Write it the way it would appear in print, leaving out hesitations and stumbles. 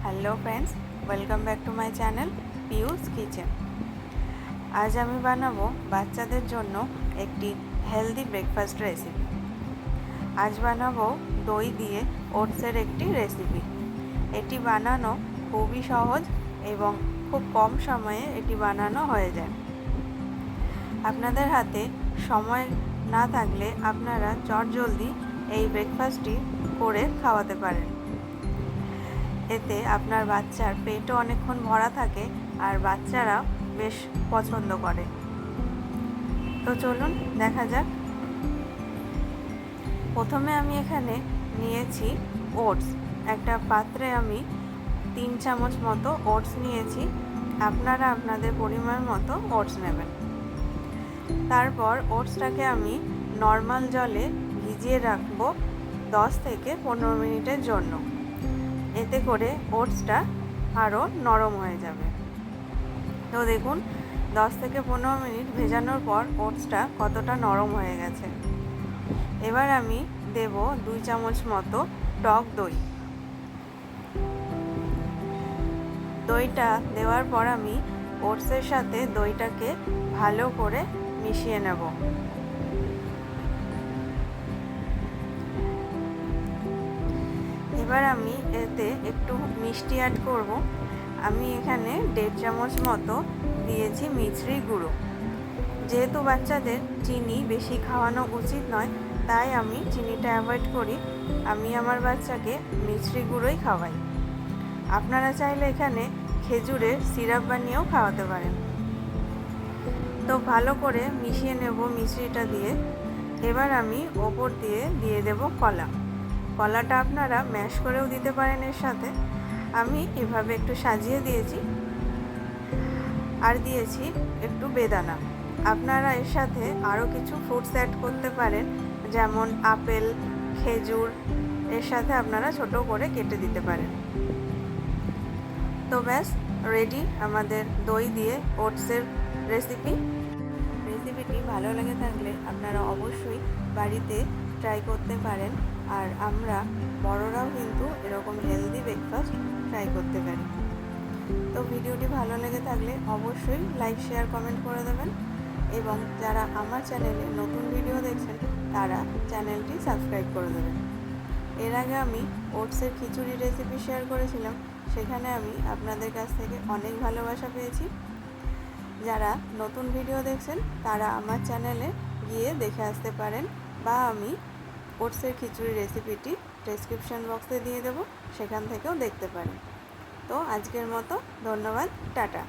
Hello friends, welcome back to my channel পিউস kitchen. আজ আমি বানাবো বাচ্চাদের জন্য একটি হেলদি ব্রেকফাস্ট রেসিপি। আজ বানাবো দই দিয়ে ওটসের একটি রেসিপি। এটি বানানো খুবই সহজ এবং খুব কম সময়ে এটি বানানো হয়ে যায়। আপনাদের হাতে সময় না থাকলে আপনারা চটজলদি এই ব্রেকফাস্টটি করে খাওয়াতে পারেন। এতে আপনার বাচ্চার পেটও অনেকক্ষণ ভরা থাকে আর বাচ্চারা বেশ পছন্দ করে। তো চলুন দেখা যাক। প্রথমে আমি এখানে নিয়েছি ওটস। একটা পাত্রে আমি 3 চামচ মতো ওটস নিয়েছি। আপনারা আপনাদের পরিমাণ মতো ওটস নেবেন। তারপর ওটসটাকে আমি নর্মাল জলে ভিজিয়ে রাখবো 10 থেকে 15 মিনিটের জন্য। এতে করে ওটসটা আরও নরম হয়ে যাবে। তো দেখুন 10 থেকে 15 মিনিট ভেজানোর পর ওটসটা কতটা নরম হয়ে গেছে। এবার আমি দেব 2 চামচ মতো টক দই। দইটা দেওয়ার পর আমি ওটসের সাথে দইটাকে ভালো করে মিশিয়ে নেব। এবার আমি এতে একটু মিষ্টি অ্যাড করব। আমি এখানে 1.5 চামচ মতো দিয়েছি মিছরি গুঁড়ো। যেহেতু বাচ্চাদের চিনি বেশি খাওয়ানো উচিত নয়, তাই আমি চিনিটা অ্যাভয়েড করি। আমি আমার বাচ্চাকে মিছরি গুঁড়োই খাওয়াই। আপনারা চাইলে এখানে খেজুরের সিরাপ বানিয়েও খাওয়াতে পারেন। তো ভালো করে মিশিয়ে নেব মিছরিটা দিয়ে। এবার আমি ওপর দিয়ে দেব কলা। কলাটা আপনারা ম্যাশ করেও দিতে পারেন এর সাথে। আমি এভাবে একটু সাজিয়ে দিয়েছি। আর দিয়েছি একটু বেদানা। আপনারা এর সাথে আরও কিছু ফ্রুটস অ্যাড করতে পারেন, যেমন আপেল, খেজুর এর সাথে আপনারা ছোট করে কেটে দিতে পারেন। তো ব্যাস রেডি আমাদের দই দিয়ে ওটসের রেসিপিটি ভালো লেগে থাকলে আপনারা অবশ্যই বাড়িতে ট্রাই করতে পারেন। আর আমরা বড়রাও কিন্তু এরকম হেলদি ব্রেকফাস্ট ট্রাই করতে পারি। তো ভিডিওটি ভালো লেগে থাকলে অবশ্যই লাইক, শেয়ার, কমেন্ট করে দেবেন। এবং যারা আমার চ্যানেলে নতুন ভিডিও দেখছেন তারা চ্যানেলটি সাবস্ক্রাইব করে দেবেন। এর আগে আমি ওটসের খিচুড়ি রেসিপি শেয়ার করেছিলাম। সেখানে আমি আপনাদের কাছ থেকে অনেক ভালোবাসা পেয়েছি। যারা নতুন ভিডিও দেখছেন তারা আমার চ্যানেলে গিয়ে দেখে আসতে পারেন, বা আমি ওটসের খিচুড়ি রেসিপিটি ডেসক্রিপশন বক্সে দিয়ে দেবো, সেখান থেকেও দেখতে পারেন। তো আজকের মতো ধন্যবাদ, টাটা।